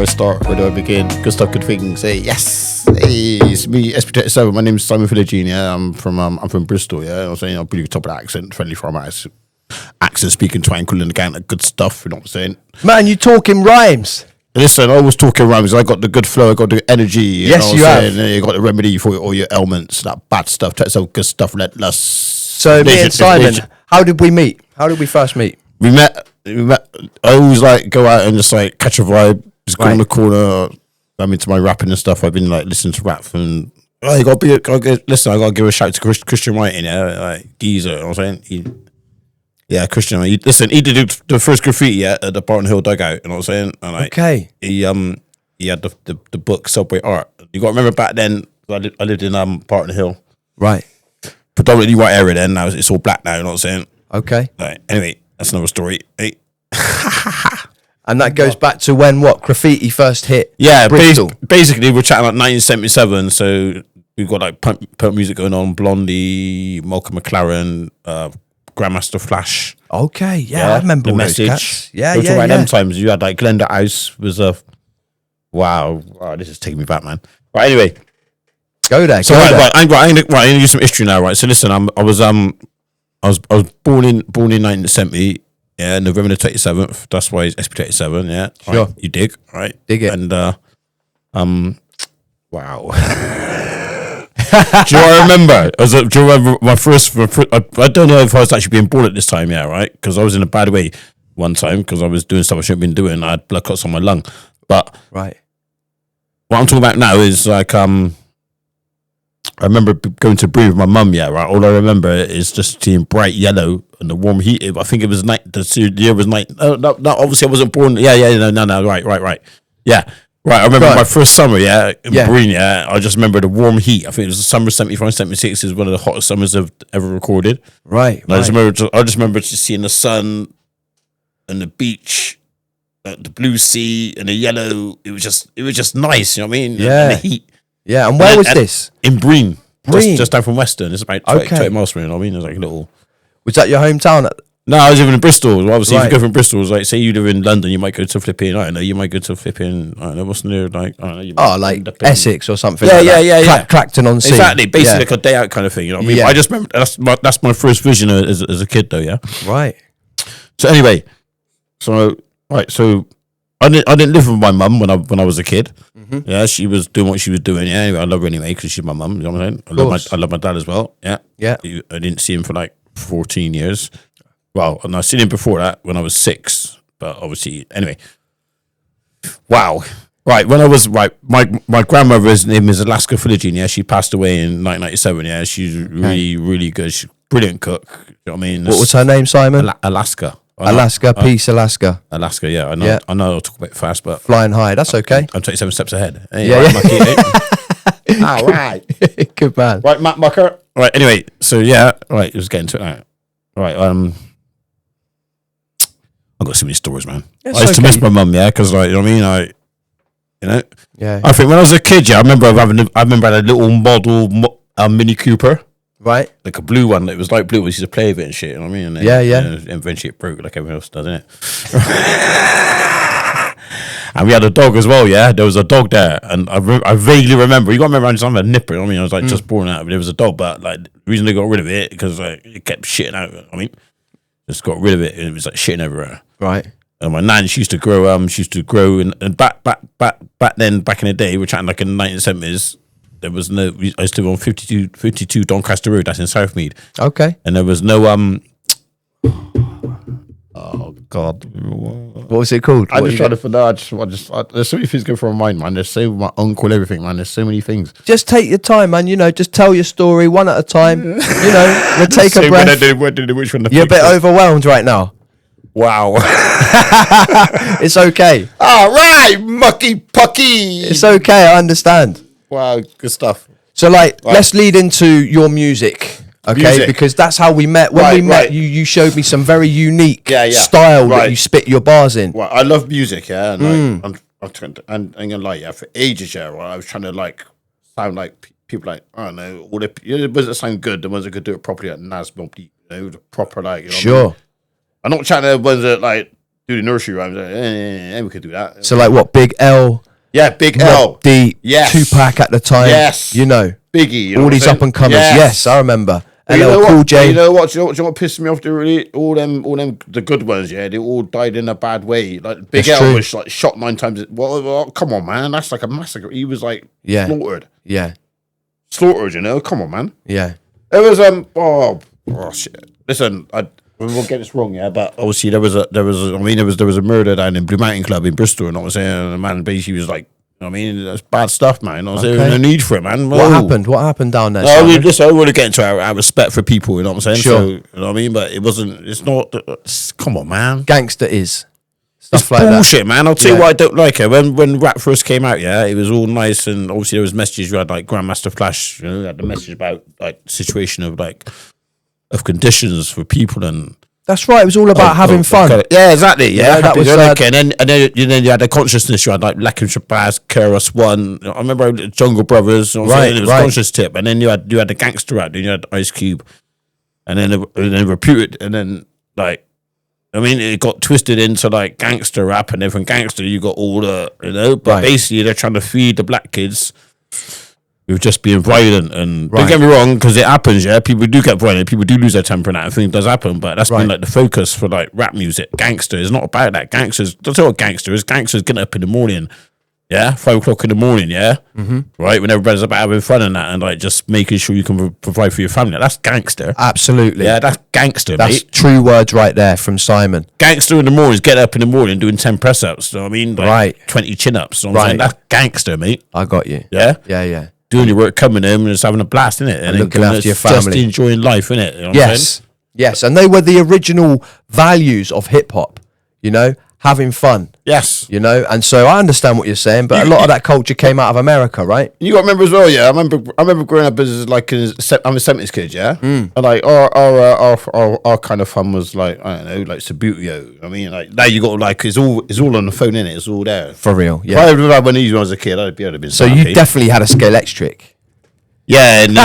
I start? Where do I begin? Good stuff, good things. Hey, yes. Hey, it's me, SP37. My name's Simon Philogene. Yeah, I'm from Bristol. Yeah, I'm saying I'm pretty top of the accent, friendly from accent, speaking twinkle and again, good stuff. You know what I'm saying? Man, you talking rhymes. Listen, I always talking rhymes. I got the good flow. I got the energy. You know what you I'm have. saying? You got the remedy for all your ailments. That bad stuff. Take some good stuff. Relentless. So me and Simon, how did we meet? How did we first meet? We met. I always like go out and just like catch a vibe. Just go in the corner. I'm into my rapping and stuff. I've been like listening to rap and you got to be. Listen, I got to give a shout to Christian Writing. Yeah, like geezer. You know what I'm saying? Yeah, Christian. Listen, he did the first graffiti at the Barton Hill dugout. You know what I'm saying? And like, okay. He had the book Subway Art. You got to remember back then. I lived in Barton Hill. Right. Predominantly white area then. Now it's all black now. You know what I'm saying? Okay. Right. Anyway, that's another story. Hey. And that goes back to when graffiti first hit. Yeah, Bristol. Basically we're chatting like 1977. So we've got like punk music going on. Blondie, Malcolm McLaren, Grandmaster Flash. Okay, yeah, I remember the those message. cats. Yeah. Them times you had like Glenda House was a wow. This is taking me back, man. Right, anyway, go there. So I'm going to use some history now. Right, so listen, I was born in 1970. Yeah, November the 27th. That's why it's SP37. Yeah, sure. Right, you dig, right? Dig it. And wow. Do you remember? Do you remember my first? I don't know if I was actually being born at this time. Yeah, right. Because I was in a bad way one time because I was doing stuff I shouldn't have been doing. I had blood clots on my lung. But right, what I'm talking about now is like I remember going to breathe with my mum. Yeah, right. All I remember is just seeing bright yellow and the warm heat. I think it was night. The year was night. No, obviously I wasn't born. Yeah. No. Right. Yeah. Right, I remember my first summer, in Marine, I just remember the warm heat. I think it was the summer 75, 76 is one of the hottest summers I've ever recorded. Right. I just remember just seeing the sun and the beach, the blue sea and the yellow. It was just nice, you know what I mean? Yeah. And the heat. Yeah, and where was this? In Breen. Just down from Western. It's about 20 miles from here, you know what I mean? It's like a little... Was that your hometown? No, I was living in Bristol. Obviously, if you go from Bristol, it's like, say you live in London, you might go to flipping, I don't know, you might go to flipping, I don't know, what's near, like, I don't know. Like Essex or something Yeah. Clacton on Sea. Exactly, basically like a day out kind of thing, you know what I mean? Yeah. I just remember, that's my first vision as a kid though, yeah? Right. So anyway, so I didn't live with my mum when I was a kid. Mm-hmm. Yeah, she was doing what she was doing, yeah, anyway, I love her anyway, because she's my mum, you know what I'm saying? I love my dad as well, yeah. Yeah. I didn't see him for like 14 years. Well, and I seen him before that when I was 6, but obviously, anyway. Wow. Right, when I was, my grandmother's name is Alaska Philogene, yeah, she passed away in 1997, yeah, she's really, really good, she's a brilliant cook, you know what I mean? What was her name, Simon? Alaska. Peace, Alaska. Alaska, yeah, I know I'll talk a bit fast, but... Flying high, that's okay. I'm 27 steps ahead. Hey, yeah, right, all right. Good man. Right, Matt Mucker. Right, anyway, so yeah, right, it was getting to it now. Right, I've got so many stories, man. I used to miss my mum, yeah, because like, you know what I mean? Yeah. I think when I was a kid, I remember I had a little model Mini Cooper. Right. Like a blue one. It was like blue. We used to play with it and shit, you know what I mean? And then, yeah. Eventually it broke like everyone else does, innit? And we had a dog as well, yeah? There was a dog there. And I vaguely remember. You got to remember, I just had a nipper. I mean, I was like just born out. But there was a dog, but like the reason they got rid of it, because like, it kept shitting out. I mean, just got rid of it. And it was like shitting everywhere. Right. And my nan, she used to grow, and back then, back in the day, we're chatting like in the 1970s, there was no, I used to live on 52 Doncaster Road, that's in Southmead. Okay. And there was no, oh God. What was it called? I'm just trying to find out, there's so many things going through my mind, man. There's so my uncle, everything, man. There's so many things. Just take your time, man. Just tell your story one at a time. We'll take a breath. You're a bit overwhelmed right now. Wow. It's okay. All right, mucky pucky. It's okay, I understand. Wow, good stuff. So let's lead into your music. Okay, because that's how we met. When we met, you showed me some very unique style that you spit your bars in. Well, I love music, yeah, and I'm gonna lie, yeah, for ages, yeah, I was trying to like sound like people like, I don't know, all the ones that sound good, the ones that could do it properly, like Nas, the proper like, you know sure. I'm not trying to ones that like do the nursery rhymes. We could do that. So like what? Big L. Yeah, Big L. Deep. Yes. Tupac at the time. Yes. You know. Biggie. You know all these up and comers. Yes, I remember. LL Cool J. You know what pissed me off? All them, the good ones. Yeah, they all died in a bad way. Like Big L was like shot 9 times. Well, come on, man. That's like a massacre. He was like slaughtered. Yeah. Slaughtered. You know. Come on, man. Yeah. It was Oh shit. Listen, we won't get this wrong, yeah, but obviously there was a murder down in Blue Mountain Club in Bristol, and I was saying the man basically was like, that's bad stuff, man. I was saying no need for it, man. What happened? What happened down there? I want to get into our respect for people, you know what I'm saying? Sure. So, you know what I mean? But it's not, come on, man. Gangster is. Stuff it's like bullshit, that. Man. I'll tell you why I don't like it. When rap first came out, yeah, it was all nice, and obviously there was messages. You had like Grandmaster Flash, you know, you had the message about like situation of conditions for people, and that's right. It was all about having fun. Yeah, exactly. Yeah, that was and then you had the consciousness. You had like Lakin Shabazz, Keras One. I remember Jungle Brothers. It was conscious tip, and then you had the gangster rap. Then you had Ice Cube, and then Reputed, and then like. I mean, it got twisted into like gangster rap, and then from gangster you got all the, but basically they're trying to feed the black kids with just being violent. And don't get me wrong, because it happens, yeah. People do get violent, people do lose their temper, and that thing does happen. But that's been like the focus for like rap music. Gangster is not about that. Gangsters, that's not what gangster is. Gangsters getting up in the morning, 5 o'clock in the morning, right, when everybody's about having fun and that, and like just making sure you can provide for your family. That's gangster. Absolutely. Yeah, that's gangster. That's true words right there from Simon. Gangster in the morning is get up in the morning doing 10 press ups. You know what I mean? Like 20 chin ups. You know what I'm saying? That's gangster, mate. I got you. Yeah, yeah. Doing your work, coming home and just having a blast, innit? And looking after your family, just enjoying life, innit? You know what I'm saying? Yes, and they were the original values of hip hop. You know. Having fun. Yes. You know, and so I understand what you're saying, but a lot of that culture came out of America, right? You got to remember as well, yeah. I remember growing up as like I'm a 70s kid, yeah. And like our kind of fun was like, I don't know, like Sabutio. I mean, like now you got like it's all on the phone, innit? It's all there for real. Yeah. If I remember when I was a kid, I'd have been. So you definitely had a Scalextric. Yeah, and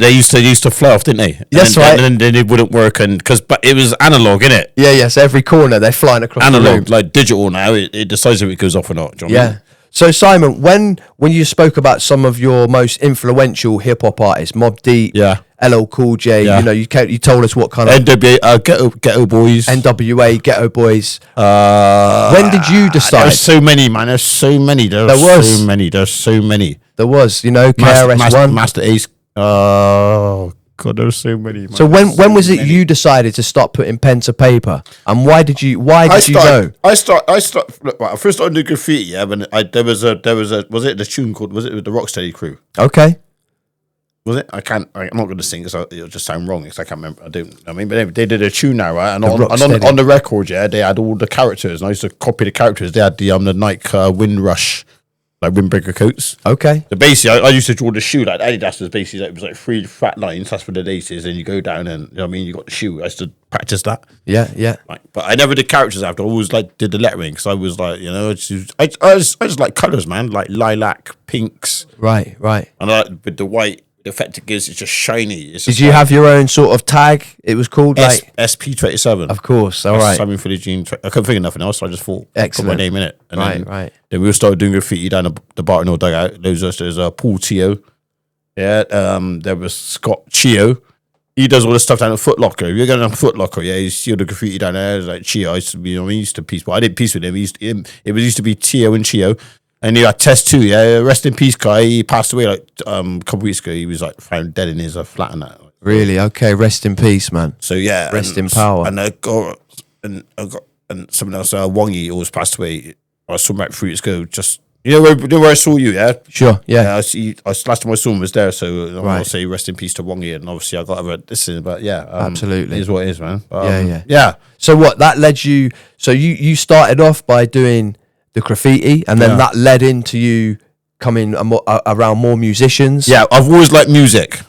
they used to fly off, didn't they? That's right. And then it wouldn't work, but it was analog, innit? Yeah, yes. Every corner they're flying across analog, the room. Like digital now. It decides if it goes off or not. Do you know what I mean? So Simon, when you spoke about some of your most influential hip hop artists, Mobb Deep, LL Cool J, you know, you told us what kind of NWA, Ghetto Boys, NWA, Ghetto Boys. When did you decide? There's so many, man. There's so many. There's so many. There was, you know, KRS-One, Master Ace. Oh God, there's so many. Man. So when was it you decided to start putting pen to paper, and why did you go? I started. Look, I first started doing graffiti. Yeah, when there was a was it the tune called was it with the Rocksteady crew? Okay. Was it? I'm not going to sing because it'll just sound wrong because I can't remember. I mean, but they did a tune now, right? And on the record, yeah, they had all the characters, and I used to copy the characters. They had the Nike Windrush, like windbreaker coats. Okay. So basically, I used to draw the shoe like Adidas was basically it was like 3 fat lines. That's what the laces, and you go down, and you know what I mean, you got the shoe. I used to practice that. Yeah. Like, but I never did characters after. I always like did the lettering because I was like, you know, I just like colors, man, like lilac, pinks. Right. And I like with the white. The effect it gives, it's just shiny. Did you have your own sort of tag? It was called like SP27. Of course, all right. Simon Philogene. I couldn't think of nothing else, so I just thought, put my name in it. And right. Then we all started doing graffiti down the Barton Hill dugout. There's Paul Teo. Yeah. There was Scott Chio. He does all this stuff down at Foot Locker. If you're going to Foot Locker, yeah, you see all the graffiti down there. It's like Chio. I used to be, he used to piece, but I didn't piece with him. It used to be Teo and Chio. And you had Test 2, yeah. Rest in peace, guy. He passed away like a couple weeks ago. He was like found dead in his flat and that. Really? Okay. Rest in peace, man. So yeah, rest in power. And I got someone else, Wongy, always passed away. I saw him like 3 weeks ago. Just you know where I saw you, yeah. Sure, yeah. Last time I saw him was there, so I'm gonna say rest in peace to Wongy. And obviously I got to listen, but yeah, absolutely, it is what it is, man. Yeah. So what that led you? So you started off by doing the graffiti, and then that led into you coming around more musicians. Yeah, I've always liked music.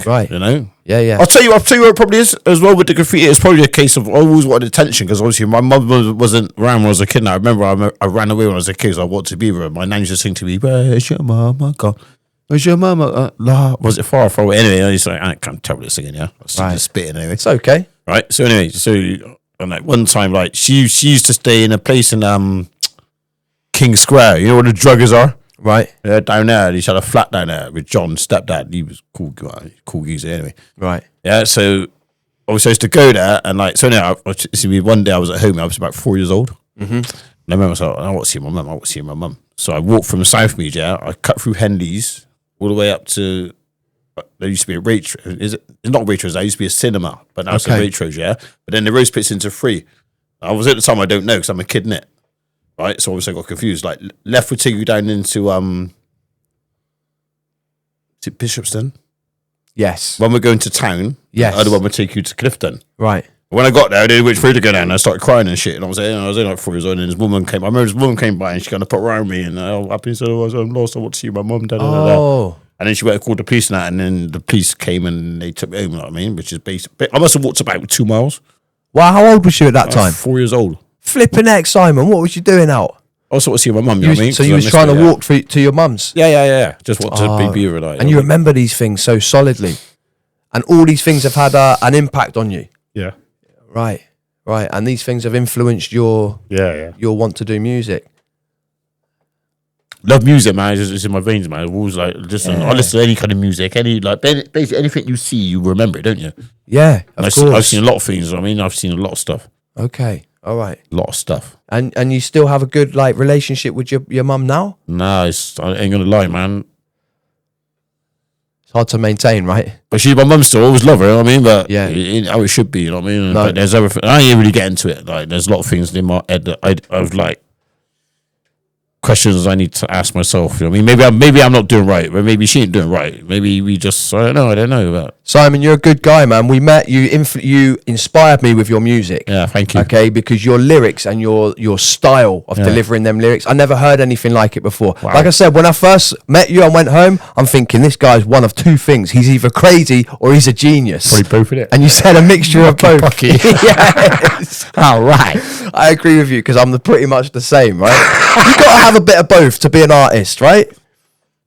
Right. You know. Yeah. I'll tell you what it probably is as well with the graffiti. It's probably a case of I always wanted attention because obviously my mum wasn't around when I was a kid. Now I remember I ran away when I was a kid. So I wanted to be with her. My nan used to sing to me, "Where's your mama gone? Where's your mama? Was it far away?" Anyway, I used to I can't tell what it's singing. Yeah, I was just spitting anyway. It's okay. Right. So anyway, And like one time, like she used to stay in a place in King Square. You know where the druggers are? Right. Yeah, down there. He had a flat down there with John's stepdad. He was cool geezer anyway. Right. Yeah, so obviously I used to go there, and like so now, one day I was at home. I was about 4 years old. Mm-hmm. And I remember I was like, I want to see my mum. I want to see my mum. So I walked from Southmead. Yeah, I cut through Henley's all the way up to. There used to be a Waitrose. It's not Waitrose. There used to be a cinema, but now it's a Waitrose. Yeah, but then the road splits into three. I was at the time. I don't know because I'm a kid in it. Right, so obviously I got confused. Like left would take you down into is it Bishopston? Yes. One would go into town. Yes. The other one would take you to Clifton. Right. When I got there, I didn't know which road to go down. And I started crying and shit. And I was only like 4 years old. And this woman came. I remember this woman came by and she kind of put around me and happy said, I'm lost. I want to see my mum. Oh. And then she went and called the police and that. And then the police came and they took me home. You know what I mean? Which is basic. I must have walked about 2 miles. Wow. How old was you at that time? 4 years old. Flipping heck, Simon. What was you doing out? I also want to see my mum, you know what I mean? So you was trying to walk to your mum's? Yeah. Just want to be with her. And you remember these things so solidly. And all these things have had an impact on you. Yeah. Right. And these things have influenced your want to do music. Love music, man. It's in my veins, man. I've always like listen. I listen to any kind of music, basically anything you see, you remember it, don't you? Yeah, of course. I've seen a lot of things. I mean, I've seen a lot of stuff. Okay, all right. A lot of stuff. And you still have a good like relationship with your mum now? Nah, I ain't gonna lie, man. It's hard to maintain, right? But my mum still always love her. You know what I mean, but yeah, how it should be. You know what I mean? No. But there's everything. I ain't really get into it. Like, there's a lot of things in my head that I've like. Questions I need to ask myself. You know what I mean? Maybe I'm not doing right, but maybe she ain't doing right. Maybe we just I don't know. But Simon, you're a good guy, man. We met you. You inspired me with your music. Yeah, thank you. Okay, because your lyrics and your style of delivering them lyrics, I never heard anything like it before. Wow. Like I said, when I first met you and went home, I'm thinking this guy's one of two things: he's either crazy or he's a genius. Probably both of it. And you said a mixture of both. Yes. All right. I agree with you because I'm pretty much the same, right? You got to have a bit of both to be an artist, right?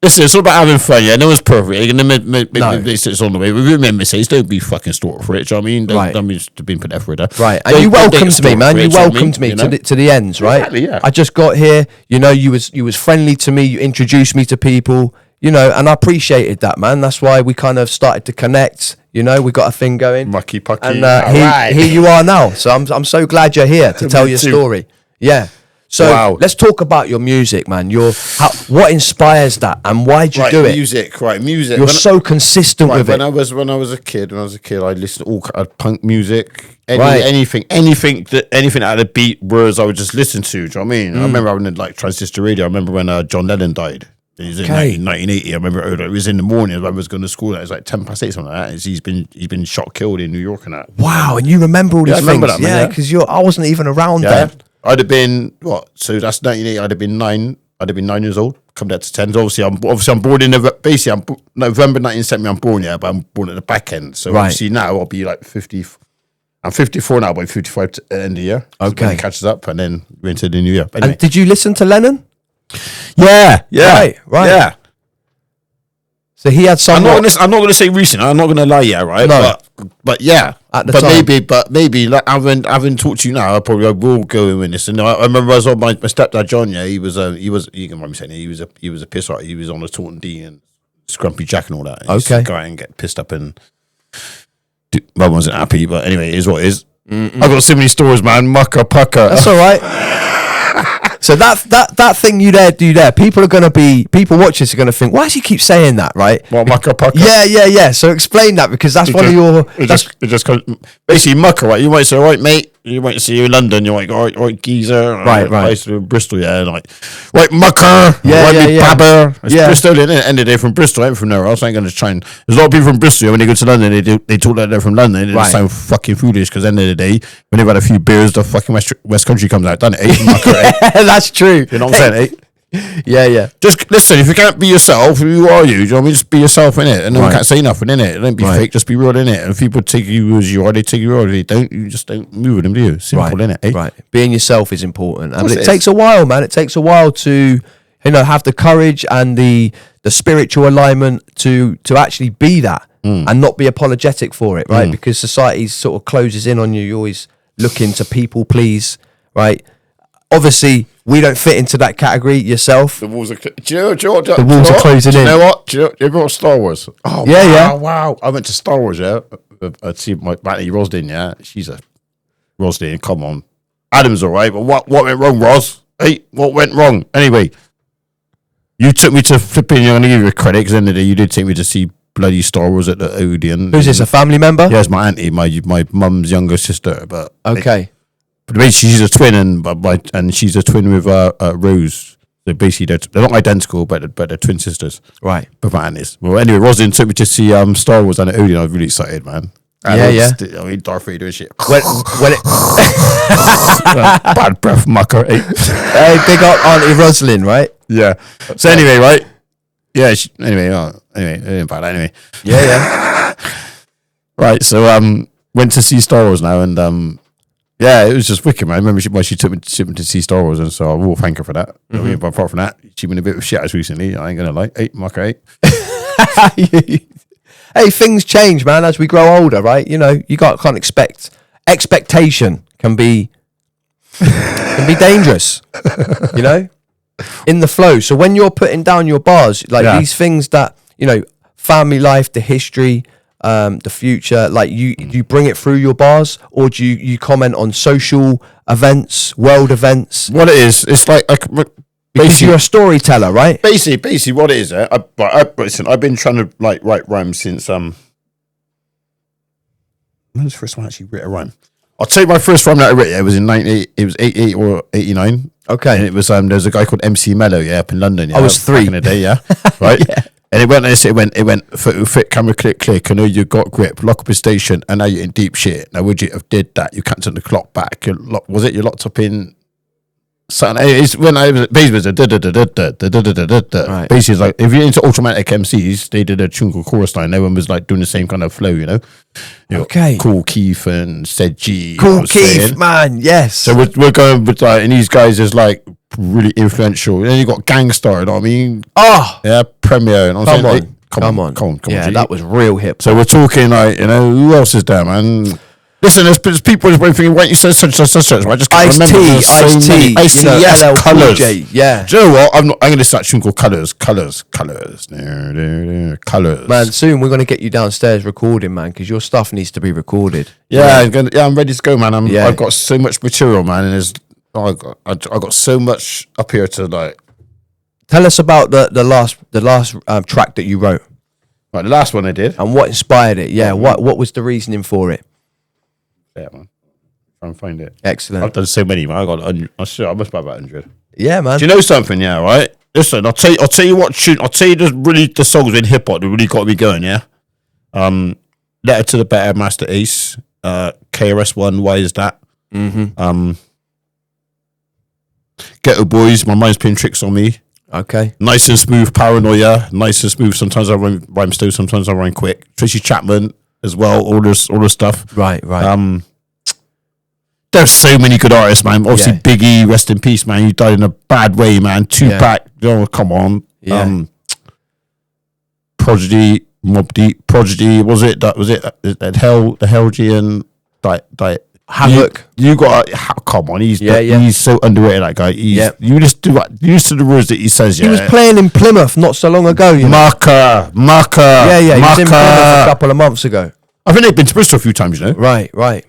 Listen, it's all about having fun, yeah. No one's perfect. It's on the way. We remember mistakes. Don't be fucking stalked for it. Do you know what I mean? Don't be to be put effort there. Right. And you welcomed me, man. You welcomed me to the ends, right? Exactly, yeah. I just got here. You know, you was friendly to me. You introduced me to people. You know, and I appreciated that, man. That's why we kind of started to connect. You know, we got a thing going. Mucky pucky. And here you are now. So I'm so glad you're here to tell your story. Yeah. So let's talk about your music, man. What inspires that, and why do you do it? Music. You're so consistent with it. When I was a kid, I listened to all kind of punk music, anything out of the beat words I would just listen to. Do you know what I mean? I remember having like transistor radio. I remember when John Lennon died. It was in 1980. I remember it was in the morning. I was going to school. It was like 8:10, something like that. He's been shot, killed in New York and that. Wow, and you remember all these things? That, man, yeah, because I wasn't even around then. I'd have been what? So that's 1980. I'd have been 9. I'd have been 9 years old. Come down to 10. So obviously I'm born in November 1970. I'm born but I'm born at the back end. So obviously now I'll be like 50. I'm 54 now, but 55 at the end of the year. Okay, so when it catches up, and then we're into the new year. Anyway. And did you listen to Lennon? Yeah. Right. Yeah. So he had some. I'm not going to say recent. I'm not going to lie. Yeah. Right. No. But yeah. At the time. Maybe like having talked to you now, I will go in with this. And I remember I was on my stepdad John. Yeah, he was. You can remember saying he was a pisser. He was on a Taunton D and Scrumpy Jack and all that. He used to go out and get pissed up and. Mum wasn't happy, but anyway, it is what it is. I've got so many stories, man. Mucker pucker. That's all right. So that thing you do there, people watch this are gonna think, why does he keep saying that, right? Well, mucker pucker. Yeah. So explain that, because that's one of your. It just basically mucker, right? You might say, all right, mate. You might see you in London. You're like, all right, geezer. Right. Place in Bristol, yeah. Like, right, mucker. Yeah. Babber. It's Bristol, at the end of the day, from Bristol. I ain't from nowhere else. I ain't going to try and. There's a lot of people from Bristol. When they go to London, they talk like they're from London. They just sound fucking foolish, because at the end of the day, when they've had a few beers, the fucking West Country comes out, doesn't it? Mucker, That's true. You know what I'm saying, Yeah. Just listen, if you can't be yourself, who are you? Do you know what I mean? Just be yourself, innit? And no one can't say nothing, innit? Don't be fake, just be real, innit? And if people take you as you are, they take you as they don't. You just don't move with them, do you? Simple, innit? Right. Being yourself is important. And it takes a while, man. It takes a while to, have the courage and the spiritual alignment to actually be that and not be apologetic for it, right? Because society sort of closes in on you. You always looking to people please, right? Obviously, we don't fit into that category. Yourself, The walls are. Do you know what? the walls are closing Do you in. know what? Do you know? You ever watched Star Wars? Oh Yeah, wow, yeah. wow! I went to Star Wars. Yeah, I'd see my Matty Rosdin. Yeah, she's a Rosdin. Come on, Adam's all right, but what went wrong, Ros? Hey, what went wrong? Anyway, you took me to flipping. I'm gonna give you a credit because end of the day, you did take me to see bloody Star Wars at the Odeon. Who's this? A family member? Yeah, it's my auntie, my mum's younger sister. But Okay. but basically, she's a twin, and she's a twin with Rose. So basically, they're not identical, but they're twin sisters. Right. But my aunties. Well, anyway, Rosalind took me to see Star Wars and Odeon. I was really excited, man. And Yeah. I mean, Darth Vader and shit. When it, Bad breath, mucker. hey, big up Auntie Rosalind, right? Yeah. So anyway, right? Yeah. Anyway, about that. Anyway. Yeah. Right. So went to see Star Wars now, and yeah, it was just wicked, man. I remember she took me to see Star Wars, and so I will thank her for that. I mean, but apart from that, she's been a bit of shit as recently. I ain't gonna lie. Hey, mucker. Hey, things change, man, as we grow older, right? You know, can't expect. Expectation can be dangerous, you know, in the flow. So when you're putting down your bars, like these things that, you know, family life, the history, the future, like you bring it through your bars, or do you comment on social events, world events? What it is, it's like Because you're a storyteller, right? Basically, what it is, listen, I've been trying to like write rhymes since when was the first one I actually wrote a rhyme? I'll tell you my first rhyme that I wrote. Yeah, it was in 88 or 89. Okay, and it was there's a guy called MC Mello, yeah, up in London. Yeah, I was 3 back in the day, yeah, right. Yeah. And it went fit, camera click. I know you got grip, lock up a station, and now you're in deep shit. Now would you have did that? You can't turn the clock back. You're locked up in. Something. It's when I was basically Right. basically it's like if you're into automatic MCs, they did a tune called Chorus Line. Everyone was like doing the same kind of flow, you know. Okay. Cool Keith and Said G. Cool Keith, man. Yes. So we're going with like, and these guys is like really influential. And then you got Gangstar, you know what I mean? Oh, yeah, Premier. And I'm come saying, on. hey, come on. Yeah, G. that was real hip. So we're talking like, you know, who else is there, man? Listen, there's people who's thinking, why don't you say such, right? I just can't remember. Ice-T, Ice-T, yes, LL Cool Colours. J, yeah. Do you know what? I'm going to start a tune called Colours. Colours. Man, soon we're going to get you downstairs recording, man, because your stuff needs to be recorded. Yeah, I'm ready to go, man. Yeah. I've got so much material, man, and I got so much up here to like. Tell us about the last track that you wrote. Right, the last one I did. And what inspired it? Yeah, what was the reasoning for it? Yeah, man. Try and find it. Excellent. I've done so many, man. I must have about 100. Yeah, man. Do you know something? Yeah, right. Listen, I'll tell you what tune. I'll tell you the songs in hip hop that really got me going. Yeah. Letter to the Better, Master Ace. KRS-One. Why is that? Mm-hmm. Ghetto Boys. My mind's playing tricks on me. Okay. Nice and smooth. Paranoia. Nice and smooth. Sometimes I rhyme slow. Sometimes I rhyme quick. Tracy Chapman as well. All this stuff. Right. There's so many good artists, man. Obviously, Biggie, rest in peace, man. You died in a bad way, man. Tupac, oh come on. Yeah. Prodigy, Mobb Deep, Prodigy. Was it? The Helgian, diet. Havoc. You got. Come on, he's so underrated. That guy. You just do what. Used to the words that he says. Yeah. He was playing in Plymouth not so long ago. You know? Marker. Yeah. He was in Plymouth a couple of months ago. I think they've been to Bristol a few times. You know. Right. You know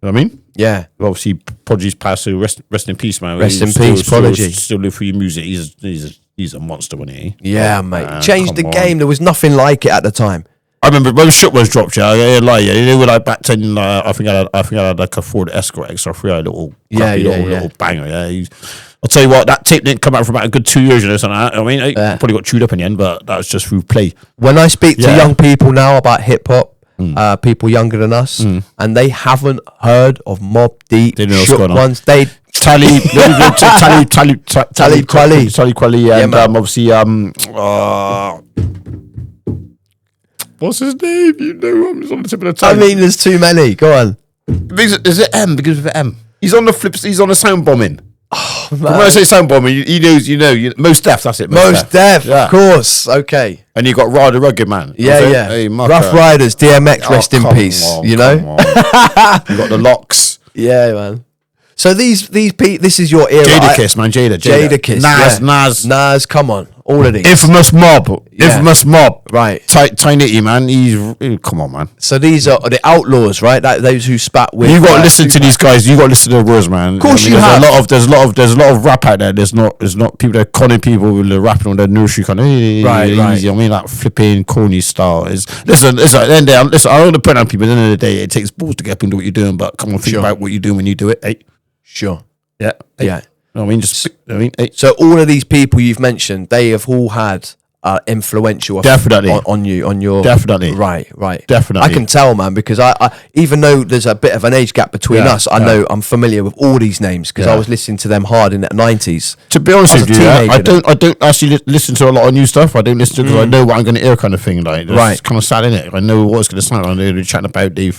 what I mean? Yeah. Obviously, Prodigy's passed, so rest in peace, man. Rest in peace, Prodigy. Still live for your music. He's a monster, wasn't he? Yeah, mate. Changed the game. There was nothing like it at the time. I remember when Shook was dropped. Yeah, I lie. Yeah, they were like back then. I think I had like a Ford Escort XR3, a little banger. Yeah. I'll tell you what, that tape didn't come out for about a good 2 years or something. I mean, it probably got chewed up in the end, but that was just through play. When I speak to young people now about hip hop, people younger than us, and they haven't heard of Mobb Deep, Shook Ones. They Talib Kweli, and obviously what's his name? You know, I'm just on the tip of the tongue. I mean, there's too many. Go on. Is it M? Because of M. He's on the flips. He's on the sound bombing. Oh, man. When I say sound bombing, he knows. You know, Most Def. That's it. Most Def, of course. Okay. And you got Ryder Rugged Man. Yeah. Hey, Rough Riders, DMX, rest in peace. You know. You got the Locks. Yeah, man. So this is your era. Jadakiss, man. Jada. Nas, come on. All of these. Infamous Mob. Right. Tiny man. Come on, man. So these are the outlaws, right? Those who spat with. You got to listen to these guys. You got to listen to the words, man. Of course, you have. There's a lot of rap out there. There's not people that are conning people with the rapping on their nursery kind of right. easy. I mean, like flipping corny style. Listen. I don't want to put on people. At the end of the day, it takes balls to get up and do what you're doing. But come on, think about what you're doing when you do it. Hey. Sure. Yeah. Hey. Yeah. No, I mean, hey. So all of these people you've mentioned, they have all had influential definitely on you, on your definitely right definitely. I can tell, man, because I even though there's a bit of an age gap between us, I know I'm familiar with all these names because I was listening to them hard in the 90s. To be honest with you, I don't actually listen to a lot of new stuff. I don't listen to because I know what I'm going to hear, kind of thing. Like, it's kind of sad, innit? I know what it's going to sound. I know they're chatting about they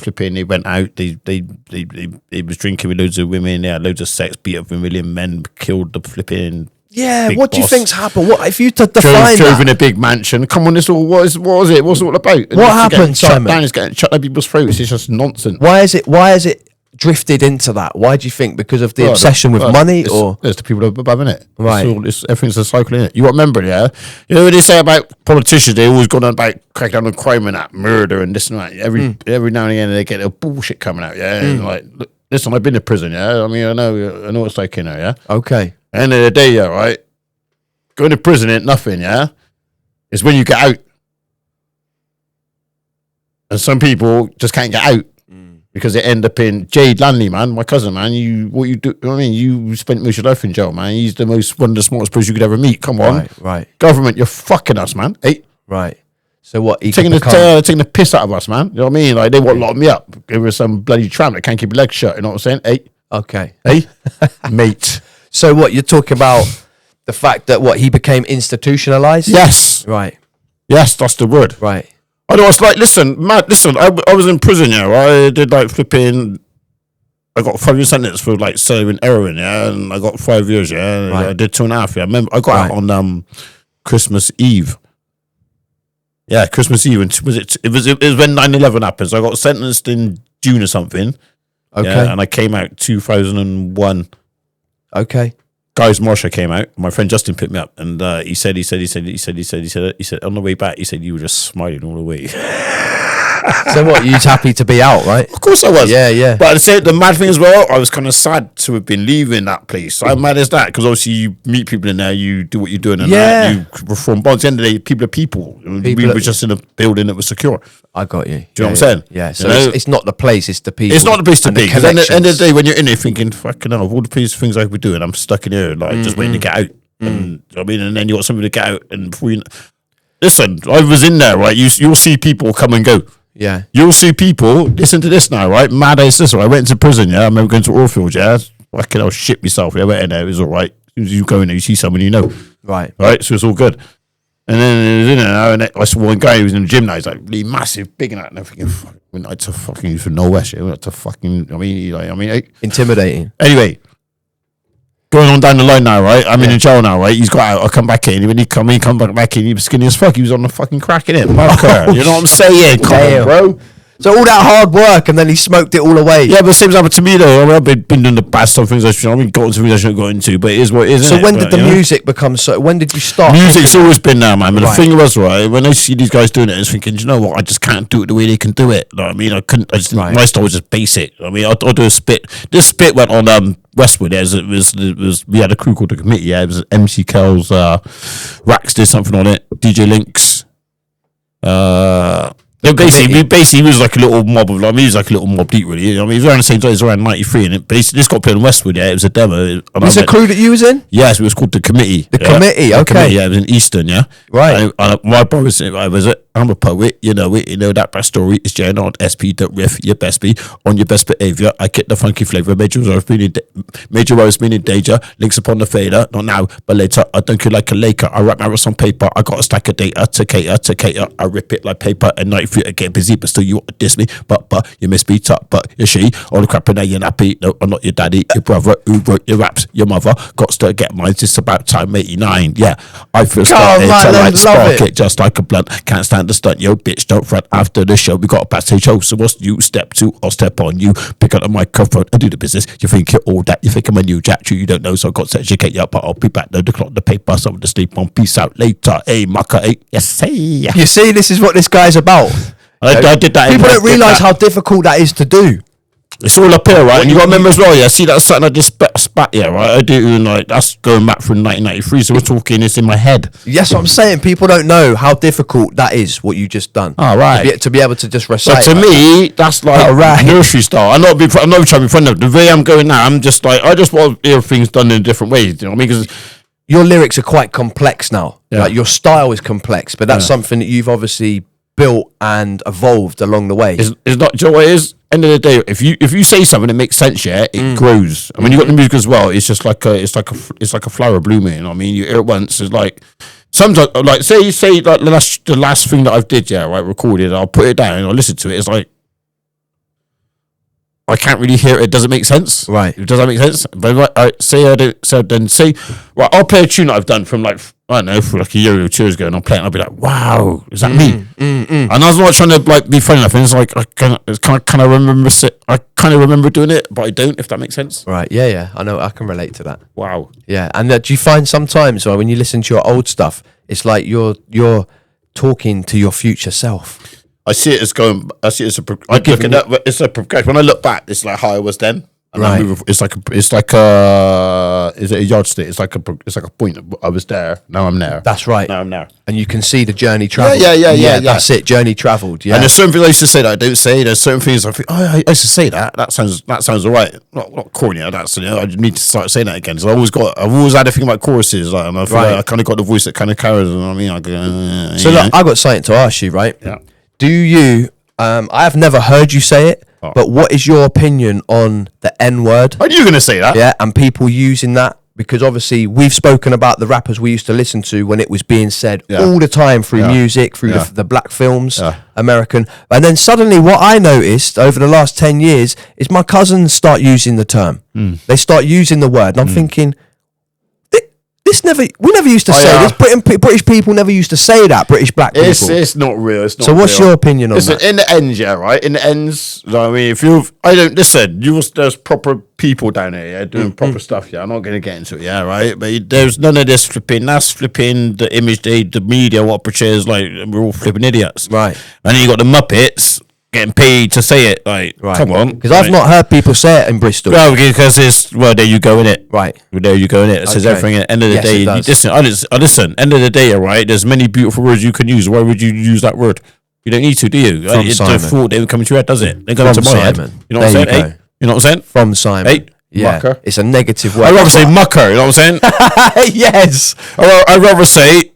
went out, they was drinking with loads of women, they had loads of sex, beat up a million men, killed the flipping. Yeah, big what do you boss. think's happened? What if you to define drove that? in a big mansion? Come on, this all what is it? What's it all about? What happened, Simon? It's getting shut down people's throats. It's just nonsense. Why is it drifted into that? Why do you think? Because of the obsession with money, or there's the people above in it? Right. Everything's a cycle in it. You remember, yeah? You know what they say about politicians? They always go on about crack down on crime and that murder and this and that. Every now and again they get a bullshit coming out, yeah. And like, listen, I've been to prison, yeah. I mean, I know what it's like in there, yeah. Okay. End of the day, yeah, right. Going to prison ain't nothing, yeah? It's when you get out. And some people just can't get out because they end up in Jade Lanley, man, my cousin, man. What you do, I mean, you spent most of your life in jail, man. He's one of the smartest person you could ever meet. Come on. Right. Government, you're fucking us, man. Hey. Right. So what? Taking the piss out of us, man. You know what I mean? Like, they want to lock me up. Give us some bloody tramp that can't keep his legs shut. You know what I'm saying? Hey. Okay. Hey. Mate. So what, you're talking about the fact that he became institutionalized? Yes. Right. Yes, that's the word. Right. I was like, listen, I was in prison, yeah, right? I did like flipping, I got 5 years sentence for like selling heroin, yeah, and I got 5 years, yeah, I did 2.5, yeah. I remember I got out on Christmas Eve. Yeah, Christmas Eve, and it was when 9/11 happened, so I got sentenced in June or something. Okay. Yeah, and I came out 2001. Okay. Guys Marsha came out. My friend Justin picked me up, and he said on the way back, he said you were just smiling all the way. So what? You was happy to be out, right? Of course I was. Yeah. But the mad thing as well, I was kind of sad to have been leaving that place. How mad is that? Because obviously you meet people in there, you do what you're doing, and that, you reform bonds. At the end of the day, people are people. We were just in a building that was secure. I got you. Do you know what I'm saying? Yeah. So it's not the place; it's the people. It's not the place to be. Because at the end of the day, when you're in there thinking, "Fucking hell, of all the things I could be doing, I'm stuck in here, like just waiting to get out." And I mean, and then you got something to get out, and before you listen, I was in there, right? You'll see people come and go. Yeah. You'll see people, listen to this now, right? Mad as this, right? I went into prison, yeah? I remember going to Orfield, yeah? Fucking hell, shit myself. Yeah, I went in there, it was all right. As soon as you go in there, you see someone you know. Right. Right? So it's all good. And then, you know, and I saw one guy who was in the gym now, he's like really massive, big and that, and I'm thinking, fuck, we went out to fucking, he's from No West, yeah? We went to fucking, intimidating. Anyway. Going on down the line now, right? I'm in jail now, right? He's got out. I come back in. When he come back in, he was skinny as fuck. He was on the fucking crack in it. Marker. You know what I'm saying? Come on, bro. So all that hard work, and then he smoked it all away. Yeah, but same as happened to me though. I mean, I've been doing the bad stuff, things I shouldn't. I mean, got into things I shouldn't got into, but it is what it is. So when did the music become so? When did you start? Music's always been there, man. But the thing was, right, when I see these guys doing it, I was thinking, you know what? I just can't do it the way they can do it. You know what I mean, I couldn't. My style was just basic. I mean, I'll do a spit. This spit went on Westwood. It was we had a crew called the Committee. Yeah, it was MC Kells, Rax did something on it. DJ Links. Basically, he was like a little mob of, he was like a little mob deep, really. I mean, he was around the same time, he was around 93, and this got played in Westwood, yeah. It was a demo. Was it a crew that you was in? Yes, it was called The Committee. The Committee, okay. Committee, yeah, it was in Eastern, yeah. Right. My brother said, I'm a poet, you know that bad story. It's J on SP, don't riff, your best be, on your best behaviour. I get the funky flavour, major rose meaning danger, links upon the fader, not now, but later. I dunk you like a Laker, I write my wrist on paper, I got a stack of data to cater, I rip it like paper, and night for you to get busy, but still you want to diss me, but you miss me up, but you're she, all the crap in there, you're nappy, no, I'm not your daddy, your brother, who wrote your raps, your mother, got to get mine, it's about time, 89, yeah, I feel started to like spark it, just like a blunt, can't stand the stunt, yo, bitch, don't front after the show. We got a backstage show, so what's you? Step 2, I'll step on you. Pick up the microphone and do the business. You think you're all that, you think I'm a new jack, you don't know, so I got to educate you, but I'll be back, no, the clock, the paper, some of the sleep on, peace out later. Hey, mucker, hey, yes, hey. You see, this is what this guy's about. I did that. People don't realise how difficult that is to do. It's all up here, right? And you got to remember as well, yeah. See, that's something I just spat, yeah, right? I do, like, that's going back from 1993, so we're talking, it's in my head. Yes, what I'm saying. People don't know how difficult that is, what you just done. Oh, right. To be able to just recite. So to me, that's like nursery style. I'm not trying to be funny. The way I'm going now, I'm just like, I just want to hear things done in different ways. You know what I mean? Because your lyrics are quite complex now. Yeah. Like, your style is complex, but that's something that you've obviously built and evolved along the way. It's not, do you know what it is? End of the day, if you say something that makes sense, yeah, it grows. I mean, you got the music as well. It's just like it's like a flower blooming. You know what I mean? You hear it once. It's like sometimes, like say like the last thing that I've did, yeah, right, recorded. I'll put it down and I'll listen to it. It's like I can't really hear it. It doesn't make sense. Right. Does that make sense? But right, I'll play a tune that I've done from like, I don't know, for like a year or 2 years ago, and I'll play it and I'll be like, wow, is that me? And I was not trying to like be funny enough, and it's like, I kind of remember doing it, but I don't, if that makes sense. Right, yeah. I know, I can relate to that. Wow. Yeah, and do you find sometimes when you listen to your old stuff, it's like you're talking to your future self? I see it as it's a progression. When I look back, it's like how I was then. And Right. Is it a yardstick? It's like a point. I was there. Now I'm there. That's right. Now I'm there. And you can see the journey travelled. Yeah. That's it. Journey travelled. Yeah. And there's certain things I used to say that I don't say. There's certain things I think, I used to say that. That sounds alright. Not corny. That's, you know, I need to start saying that again. So I've always had a thing about choruses, like, and I feel like I kind of got the voice that kind of carries. You know what I mean? I go, So look, I got something to ask you, right? Yeah. Do you? I have never heard you say it, but what is your opinion on the N word? Are you going to say that? Yeah, and people using that, because obviously we've spoken about the rappers we used to listen to when it was being said all the time through music, through the black films, American. And then suddenly what I noticed over the last 10 years is my cousins start using the term. They start using the word. And I'm thinking, we never used to say this. British people never used to say that. British black people. It's not real. It's not. So what's your opinion on that? In the ends, yeah, right. In the ends, you know what I mean, there's proper people down here, yeah, doing proper stuff. Yeah, I'm not going to get into it, yeah, right. But there's none of this flipping. That's flipping the image the media what portrays like we're all flipping idiots, right? And then you got the Muppets getting paid to say it, like, come on, because I've not heard people say it in Bristol. Well, because there you go in it, right? There you go in it. It says everything. At the end of the day, listen. End of the day, right? There's many beautiful words you can use. Why would you use that word? You don't need to, do you? It's the thought they come to your head, does it? They come to my head. You know what I'm saying? Hey, you know what I'm saying? From Simon. Hey, yeah, mucker. It's a negative word. I'd rather say mucker. You know what I'm saying? Yes. I'd rather say,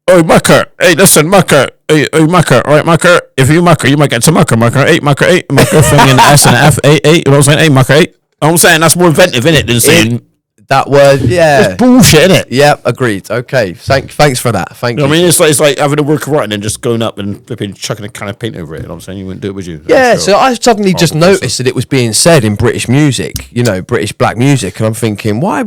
oh, mucker. Hey, listen, mucker. Hey, mucker. All right, mucker. If you mucker, you might get to mucker. Hey, mucker. Hey, mucker. Thing in the S and the F. Hey. You know what I'm saying? Hey, mucker. Hey. You know what I'm saying? That's more inventive, innit, than saying that word. Yeah. It's bullshit, innit? Yeah, agreed. Okay. Thanks for that. Thank you. I mean, it's like having a work of art and then just going up and flipping, chucking a can of paint over it. You know what I'm saying? You wouldn't do it, would you? Yeah, so I suddenly just noticed that it was being said in British music, you know, British black music, and I'm thinking, why are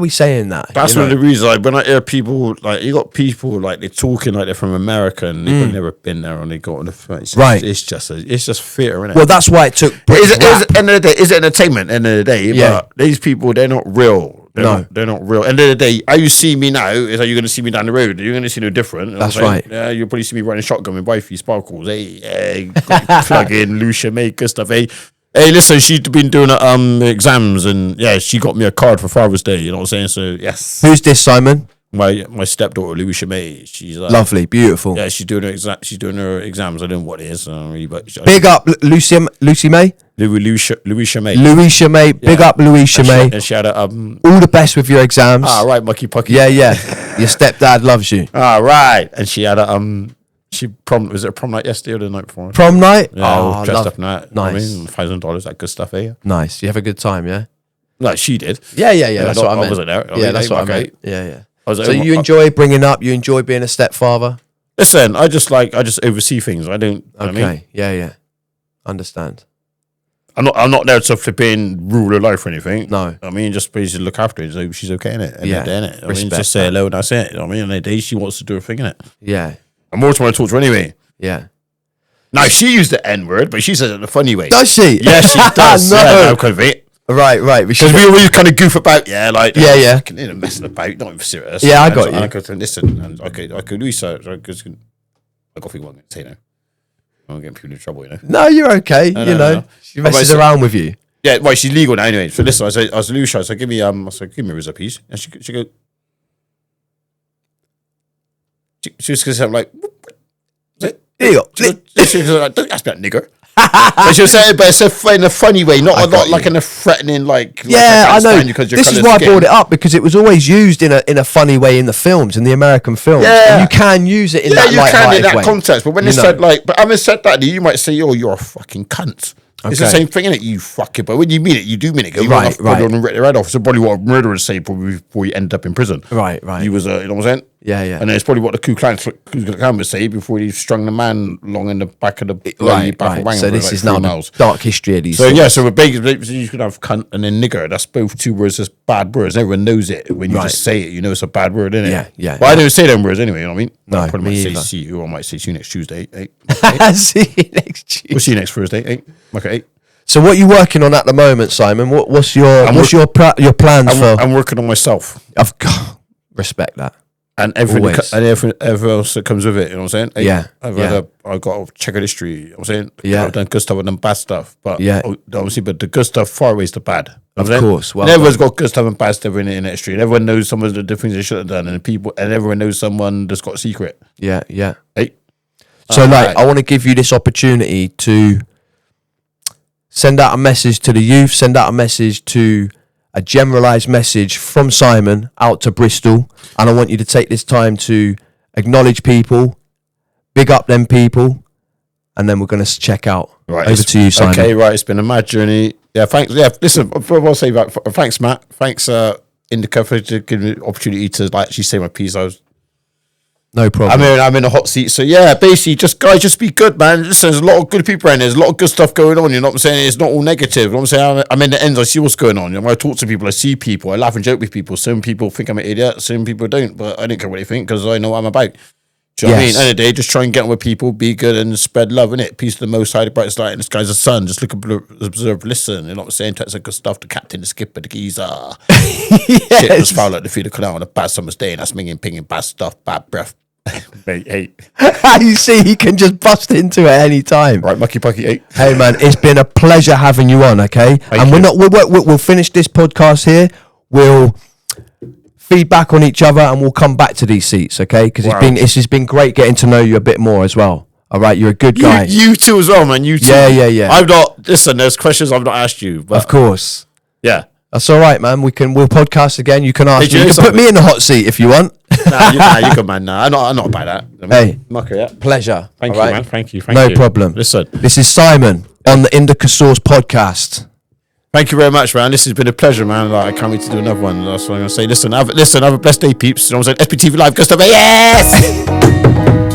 we saying that? That's one of the reasons. Like, when I hear people, like, you got people like they're talking like they're from America and they've never been there and they got on the face. Right. It's just theatre, innit? Well, that's why it took. End of the day, is it entertainment? End of the day, Yeah. But these people, they're not real. They're not real. End of the day, how you see me now is how you're going to see me down the road. You're going to see no different. That's right. Yeah, you'll probably see me riding shotgun with wifey sparkles. Hey, plug in Lucia Maker stuff. Hey, listen, she's been doing exams and yeah, she got me a card for Father's Day. You know what I'm saying? So yes. Who's this, Simon? My stepdaughter, Lucia May. She's lovely, beautiful. Yeah, she's doing her exams. I don't know what it is. Really, but big up, Lucy May. Lucia May. Lucia May. Big up, Lucia May. And she had a, all the best with your exams. Ah, right, Mucky Pucky. Yeah. Your stepdad loves you. All right, and she had a was it a prom night yesterday or the night before? Prom night. Yeah, dressed up in that. Nice. I mean, $1,000, that good stuff, eh? Nice. You have a good time, yeah. No, she did. Yeah. That's what I meant. I wasn't there. Yeah, that's what I meant. Yeah. So like, you enjoy bringing up, you enjoy being a stepfather? Listen, I just oversee things. I don't. Okay. I mean, yeah. Understand. I'm not there to flip in rule her life or anything. No. I mean, just basically look after her. So she's okay in it. Yeah. I mean, just say hello and that's it. I mean, on the day she wants to do her thing in it. Yeah. I'm always trying to talk to her anyway. Yeah. Now, she used the N-word, but she says it in a funny way. Does she? Yeah, she does. No. Yeah, kind of it. Right. Because we always kind of goof about, like, Yeah. fucking, messing about, not even serious. Yeah, I got and you. I go to listen, and I could research. I got to think what I'm going to say now. I'm getting people in trouble, No, you're okay. No. She messes around with you. Yeah, well, she's legal now anyway. So listen, I was Lucia, I said, give me a RZA piece. And she go, she was going to say, like, she was like, don't ask me that, nigger. But she was saying, but it's in a funny way, not like in a threatening, like. Yeah, I know. This is why I brought it up, because it was always used in a funny way in the films, in the American films. Yeah, and you can use it in that light-hearted way. Context. But when they said but having said that, you might say, "Oh, you're a fucking cunt." It's the same thing, innit? You fucking. But when you mean it, you do mean it. You right. On rip their head off. So probably what a murderer would say before you end up in prison. Right. He was you know what I'm saying? Yeah. And then it's probably what the Ku Klux Klan would say before he strung the man along in the back of the right. So this is now the dark history of these. So yeah, so basically you could have cunt and then nigger. That's both two words, that's bad words. Everyone knows it when you just say it. You know it's a bad word, isn't it? Yeah. But I don't say them words anyway. You know what I mean? No, I probably me might either. say see you. I might say see you next Tuesday. See you next Tuesday. We'll see you next Thursday. Okay. So what are you working on at the moment, Simon? What's your plans for? I'm working on myself. I've got respect that. And everything else that comes with it, you know what I'm saying? I've got a check of history, you know what I'm saying? I've done good stuff and done bad stuff. But obviously, but the good stuff far outweighs the bad. Of course. Well, everyone's got good stuff and bad stuff in the history. And everyone knows some of the things they should have done. And everyone knows someone that's got a secret. Yeah. Hey? So I want to give you this opportunity to send out a message to the youth, send out a message to a generalised message from Simon out to Bristol. And I want you to take this time to acknowledge people, big up them people, and then we're going to check out. Right. Over to you, Simon. Okay, right. It's been a mad journey. Yeah, thanks. Yeah, listen, I'll say that. Thanks, Matt. Thanks, Indica, for giving me the opportunity to actually say my piece. No problem. I'm in a hot seat. So yeah, basically, just be good, man. Listen, there's a lot of good people around there. There's a lot of good stuff going on. You know what I'm saying? It's not all negative. You know what I'm saying? I'm in the ends. I see what's going on. You know, when I talk to people, I see people. I laugh and joke with people. Some people think I'm an idiot. Some people don't. But I don't care what they think because I know what I'm about. Do you know what I mean? At the end of the day, just try and get on with people, be good and spread love, innit? Peace to the Most High, the brightest light, and the sky's the sun. Just look, observe, listen. You know what I'm saying? That's good stuff. The captain, the skipper, the geezer. Shit was foul like the feed of canal on a bad summer's day, and that's minging, pinging, bad stuff, bad breath. Mate, hey. You see, he can just bust into it any time. Right, mucky pucky, hey. Hey, man, it's been a pleasure having you on, okay? We'll finish this podcast here. We'll feedback on each other and we'll come back to these seats, okay? Because it's just been great getting to know you a bit more as well. All right, you're a good guy. You too as well, man. You too. Yeah. Listen, there's questions I've not asked you. But of course. Yeah. That's all right, man. We'll podcast again. You can ask me. You can put me in the hot seat if you want. You're good, man. I'm not about that. Hey, Mucker, yeah. Pleasure. Thank you, man. Thank you. No problem. Listen. This is Simon on the Indica Source podcast. Thank you very much, man. This has been a pleasure, man. I can't wait to do another one. That's what I'm going to say. Listen, have a blessed day, peeps. You know what I'm saying? SPTV Live, good stuff. Yes!